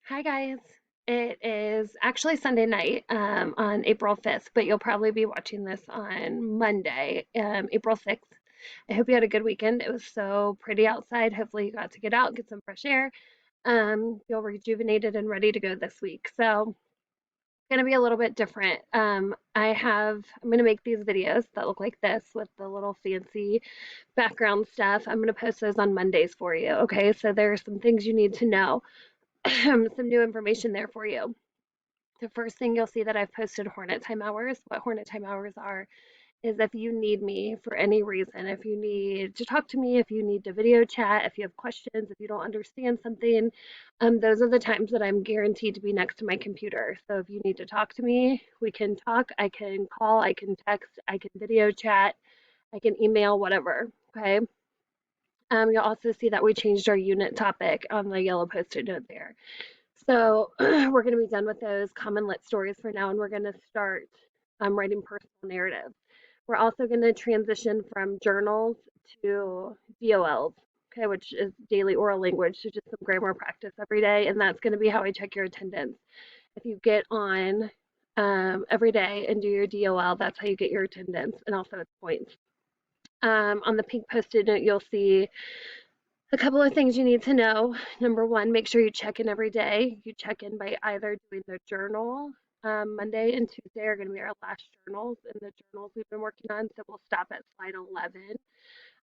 Hi guys. It is actually Sunday night on April 5th, but you'll probably be watching this on Monday, April 6th. I hope you had a good weekend. It was so pretty outside. Hopefully you got to get out, get some fresh air. Feel rejuvenated and ready to go this week. So it's gonna be a little bit different. I'm gonna make these videos that look like this with the little fancy background stuff. I'm gonna post those on Mondays for you. Okay, so there are some things you need to know. Some new information there for you. The first thing you'll see that I've posted Hornet Time Hours. What Hornet Time Hours are is if you need me for any reason, if you need to talk to me, if you need to video chat, if you have questions, if you don't understand something, those are the times that I'm guaranteed to be next to my computer. So if you need to talk to me, we can talk. I can call, I can text, I can video chat, I can email, whatever. Okay. You'll also see that we changed our unit topic on the yellow post-it note there. So we're going to be done with those common lit stories for now, and we're going to start writing personal narrative. We're also going to transition from journals to DOLs, okay, which is daily oral language, so just some grammar practice every day, and that's going to be how I check your attendance. If you get on every day and do your DOL, that's how you get your attendance, and also its points. On the pink post-it note, you'll see a couple of things you need to know. Number one, make sure you check in every day. You check in by either doing the journal. Monday and Tuesday are going to be our last journals in the journals we've been working on. So we'll stop at slide 11.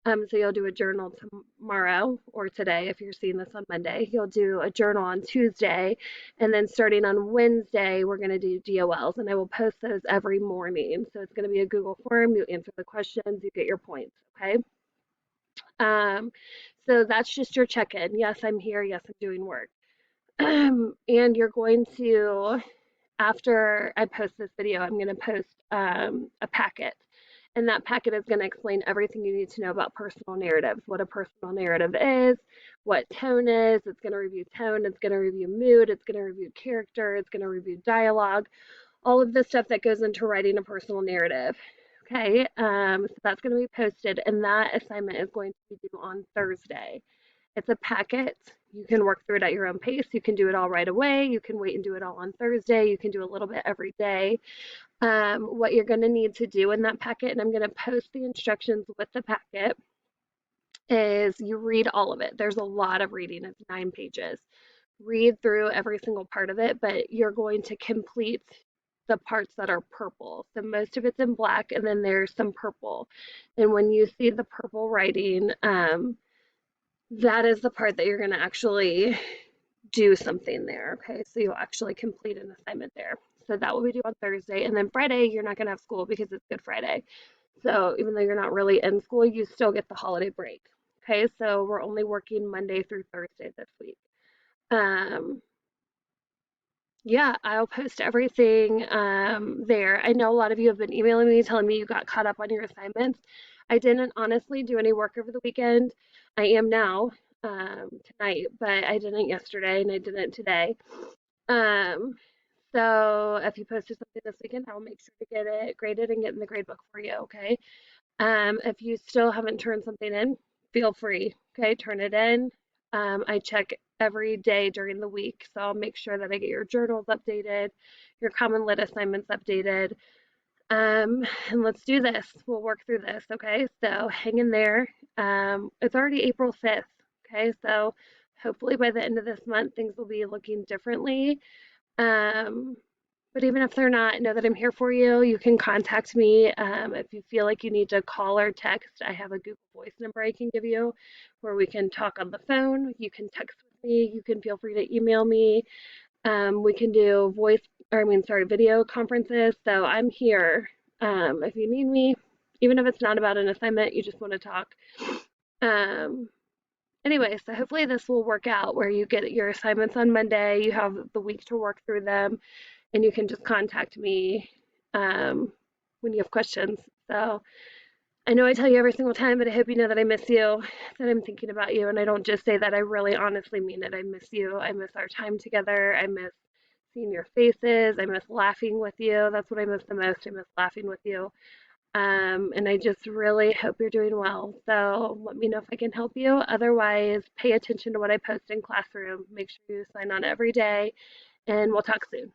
So you'll do a journal tomorrow or today if you're seeing this on Monday. You'll do a journal on Tuesday. And then starting on Wednesday, we're going to do DOLs. And I will post those every morning. So it's going to be a Google form. You answer the questions, you get your points. Okay. Um, so that's just your check-in. Yes, I'm here. Yes, I'm doing work. And you're going to, after I post this video, I'm going to post a packet. And that packet is going to explain everything you need to know about personal narratives, what a personal narrative is, what tone is. It's going to review tone. It's going to review mood. It's going to review character. It's going to review dialogue, all of the stuff that goes into writing a personal narrative. Okay, so that's going to be posted, and that assignment is going to be due on Thursday. It's a packet. You can work through it at your own pace. You can do it all right away. You can wait and do it all on Thursday. You can do a little bit every day. What you're going to need to do in that packet, and I'm going to post the instructions with the packet, is you read all of it. There's a lot of reading, it's 9 pages. Read through every single part of it, but you're going to complete the parts that are purple. So most of it's in black, and then there's some purple. And when you see the purple writing, that is the part that you're going to actually do something there. Okay, so you'll actually complete an assignment there. So that will be due on Thursday. And then Friday, you're not going to have school because it's Good Friday. So even though you're not really in school, you still get the holiday break. Okay, so we're only working Monday through Thursday this week. Um, yeah, I'll post everything there. I know a lot of you have been emailing me telling me you got caught up on your assignments. I didn't honestly do any work over the weekend. I am now tonight, but I didn't yesterday and I didn't today. Um, so if you posted something this weekend, I'll make sure to get it graded and get in the grade book for you, okay? If you still haven't turned something in, feel free, okay? Turn it in. I check every day during the week, so I'll make sure that I get your journals updated, your common lit assignments updated. And let's do this. We'll work through this, okay? So hang in there. It's already April 5th, okay? So hopefully by the end of this month, things will be looking differently. Um, but even if they're not, know that I'm here for you. You can contact me if you feel like you need to call or text. I have a Google Voice number I can give you where we can talk on the phone. You can text with me. You can feel free to email me. We can do video conferences. So I'm here if you need me, even if it's not about an assignment, you just want to talk. Um, anyway, so hopefully this will work out where you get your assignments on Monday. You have the week to work through them and you can just contact me when you have questions. So I know I tell you every single time, but I hope you know that I miss you, that I'm thinking about you, and I don't just say that, I really honestly mean it. I miss you. I miss our time together. I miss seeing your faces. I miss laughing with you. That's what I miss the most. I miss laughing with you. And I just really hope you're doing well. So let me know if I can help you. Otherwise, pay attention to what I post in classroom. Make sure you sign on every day, and we'll talk soon.